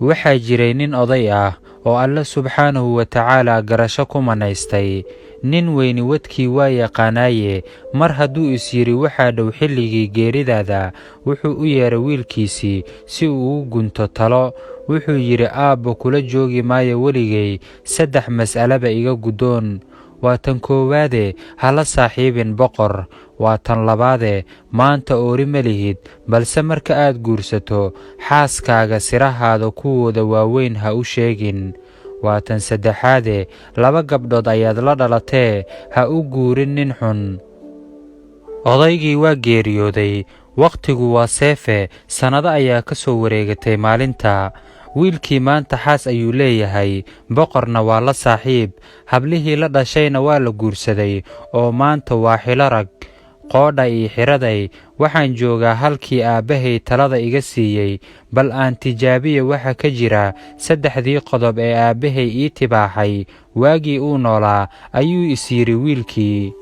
waxaa jiray nin oday ah oo Alle subxaanahu wa tacaala garasho ku manaystay. nin weyni wadkii waa yaqaanaaye, mar hadduu is yidhi waxaa dhow xilligii geeridaada, wuxuu u yeedhay wiilkiisii si uu u gunto talo. wuxuu yidhi, aabbo kula joogi maayo weligay, 3 mas'alaba iga guddoon. waa tan koowaade, hala saaxiibin boqor. waa tan labaade, maanta oori ma lihid, balse marka aad guursato xaaskaaga sirahaada kuwooda waaweyn ha u sheegin. waa tan saddexaade, 2 gabdhood ayaad la dhalatee, ha u guurin nin xun. odaygii waa geeriyooday. wakhtigu waa seefe, sannado ayaa ka soo wareegatay maalinta. wiilkii maanta xaas ayuu leeyahay, boqorna waa la saaxiib. hablihii la dhashayna waa la guursaday, oo maanta waa xilo rag. qoodha ii xidhaday, waxaan joogaa halkii aabbahay talada iga siiyey. bal aan tijaabiya waxa ka jira 3dii qodob ee aabbahay ii tibaaxay waagii uu noolaa, ayuu is yidhi wiilkii.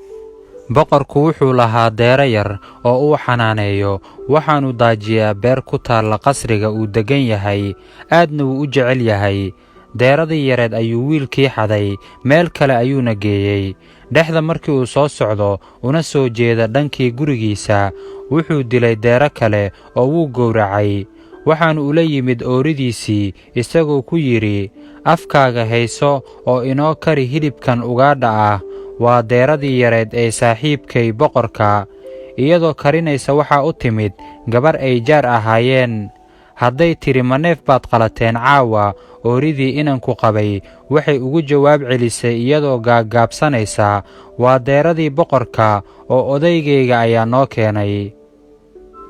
boqorku wuxuu lahaa deero yar oo uu xanaaneeyo, waxaanu daajiyaa beer ku taalla qasriga uu deggan yahay, aadna wuu u jecel yahay. deeradii yareed ayuu wiilkii xaday, meel kale ayuuna geeyey. dhexda markii uu soo socdo una soo jeeda dhankii gurigiisa, wuxuu dilay deero kale oo wuu gowracay. waxaanu ula yimid ooridiisii, isagoo ku yidhi, afkaaga hayso oo inoo kari hilibkan ugaadha ah. waa deeradii yareed ee saaxiibkay boqorka. iyadoo karinaysa waxaa u timid gabar ay jaar ahaayeen. hadday tidhi, ma neef baad qalateen caawa? ooridii inanku qabay waxay ugu jawaab celisay iyadoo gaagaabsanaysa, waa deeradii boqorka oo odaygayga ayaa noo keenay.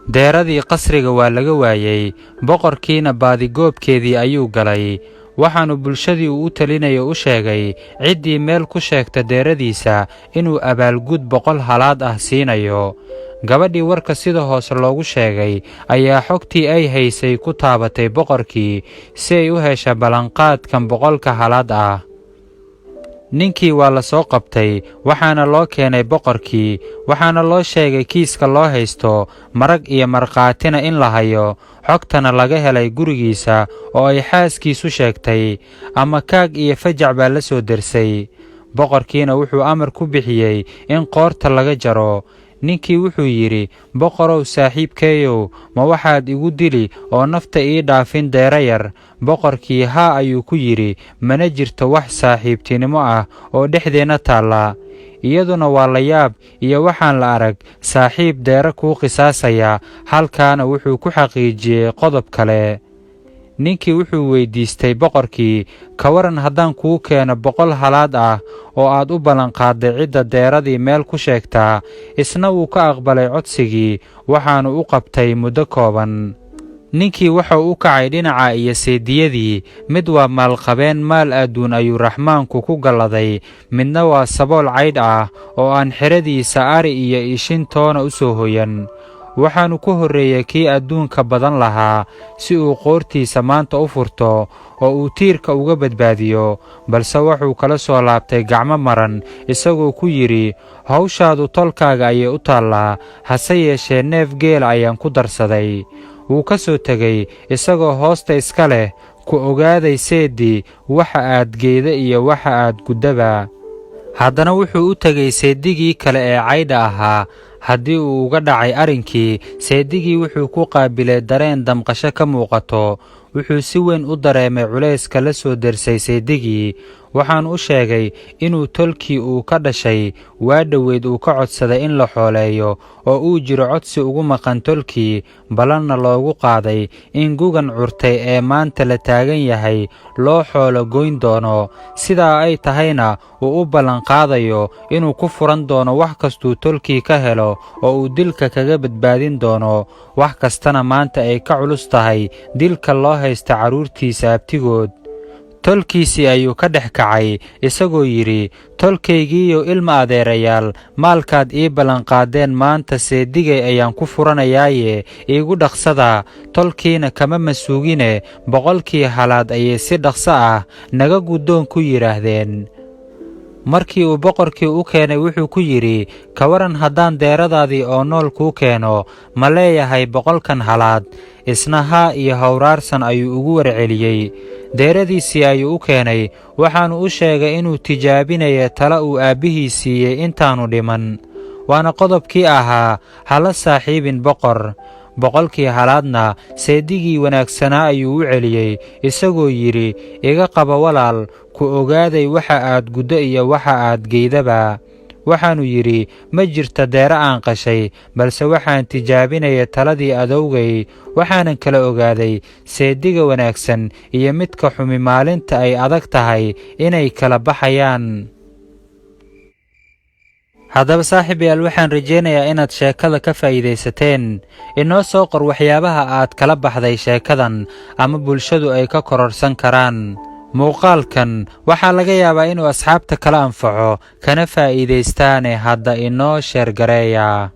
deeradii qasriga waa laga waayey, boqorkiina baadigoobkeedii ayuu galay. waxaanu bulshadii uu u talinayo u sheegay, ciddii meel ku sheegta deeradiisa inuu abaalgud 100 halaad ah siinayo. gabadhii warka sida hoose loogu sheegay ayaa xogtii ay haysay ku taabatay boqorkii si ay u hesha ballanqaadkan 100 halaad ah. ninkii waa la soo qabtay, waxaana loo keenay boqorkii. waxaana loo sheegay kiiska loo haysto, marag iyo markhaatina in la hayo. xogtana laga helay gurigiisa oo ay xaaskiisu sheegtay, ama kaag iyo fajac baa la soo dersay. boqorkiina wuxuu amar ku bixiyey in qoorta laga jaro. ninkii wuxuu yidhi, boqorow saaxiibkeeyow, ma waxaad igu dili oo nafta ii dhaafin deero yar? boqorkii haa ayuu ku yidhi, mana jirto wax saaxiibtinimo ah oo dhexdeenna taalla. iyaduna waa la yaab iyo waxaan la arag saaxiib deero kuu qisaasaya. halkaana wuxuu ku xaqiijiyey qodob kale. ninkii wuxuu weyddiistay boqorkii, ka waran haddaan kuu keeno 100 halaad ah oo aad u ballanqaadday cidda deeradii meel ku sheegtaa? isna wuu ka aqbalay codsigii, waxaanu u qabtay muddo kooban. ninkii wuxuu u kacay dhinaca iyo seediyadii. mid waa maalqabeen, maal adduun ayuu raxmaanku ku galladay. midna waa sabool caydh ah oo aan xeradiisa ari iyo ishin toona u soo hoyan. waxaanu ku horreeyey kii adduunka badan lahaa, si uu qoortiisa maanta u furto oo uu tiirka uga badbaadiyo. balse wuxuu kala soo laabtay gacmo maran, isagoo ku yidhi, hawshaadu tolkaaga ayay u taallaa, hase yeeshee neef geela ayaan ku darsaday. wuu ka soo tegey, isagoo hoosta iska leh, ku ogaaday seeddii waxa aad geeda iyo waxa aad guddaba. haddana wuxuu u tegey seeddigii kale ee caydha ahaa. haddii uu uga dhacay arrinkii, seeddigii wuxuu ku qaabilay dareen damqasho ka muuqato. wuxuu si weyn u dareemay culayska la soo dersay seeddigii. waxaan u sheegay inuu tolkii uu ka dhashay waa dhoweyd uu ka codsaday in la xooleeyo, oo uu jiro codsi ugu maqan tolkii, ballanna loogu qaaday in gugan curtay ee maanta la taagan yahay loo xoolo goyn doono. sidaa ay tahayna uu u ballanqaadayo inuu ku furan doono wax kastuu tolkii ka helo, oo uu dilka kaga badbaadin doono. wax kastana maanta ay ka culus tahay dilka loo haysta carruurtiisa abtigood. tolkiisii ayuu ka dhex kacay, isagoo yidhi, tolkaygiiyo ilma adeerayaal, maalkaad ii ballanqaadeen maanta seeddigay ayaan ku furanayaaye, iigu dhaqsada. tolkiina kama masuugine 100kii halaad ayay si dhaqso ah naga guddoon ku yidhaahdeen. markii uu boqorkii u keenay wuxuu ku yidhi, ka waran haddaan deeradaadii oo nool kuu keeno, ma leeyahay 100 halaad? Isna haa iyo hawraarsan ayuu ugu warceliyey. deeradiisii ayuu u keenay, waxaanu u sheegay inuu tijaabinayo tala uu aabbihii siiyey intaanu dhiman, waana qodobkii ahaa ha la saaxiibin boqor. 100kii halaadna seedigii wanaagsanaa ayuu u celiyey, isagoo yidhi, iga qaba walaal, ku ogaaday waxa aad guddo iyo waxa aad geydaba. waxaanu yidhi, ma jirta deere aan qashay, balse waxaan tijaabinaya taladii adowgay, waxaanan kala ogaaday seediga wanaagsan iyo midka xumi maalinta ay adag tahay inay kala baxayaan. haddaba saaxiibayaal, waxaan rajaynayaa inaad sheekada ka faa'iidaysateen. inoo soo qor waxyaabaha aad kala baxday sheekadan ama bulshadu ay ka kororsan karaan. muuqaalkan waxaa laga yaabaa inuu asxaabta kala anfaco kana faa'iidaystaane hadda inoo sheer gareeya.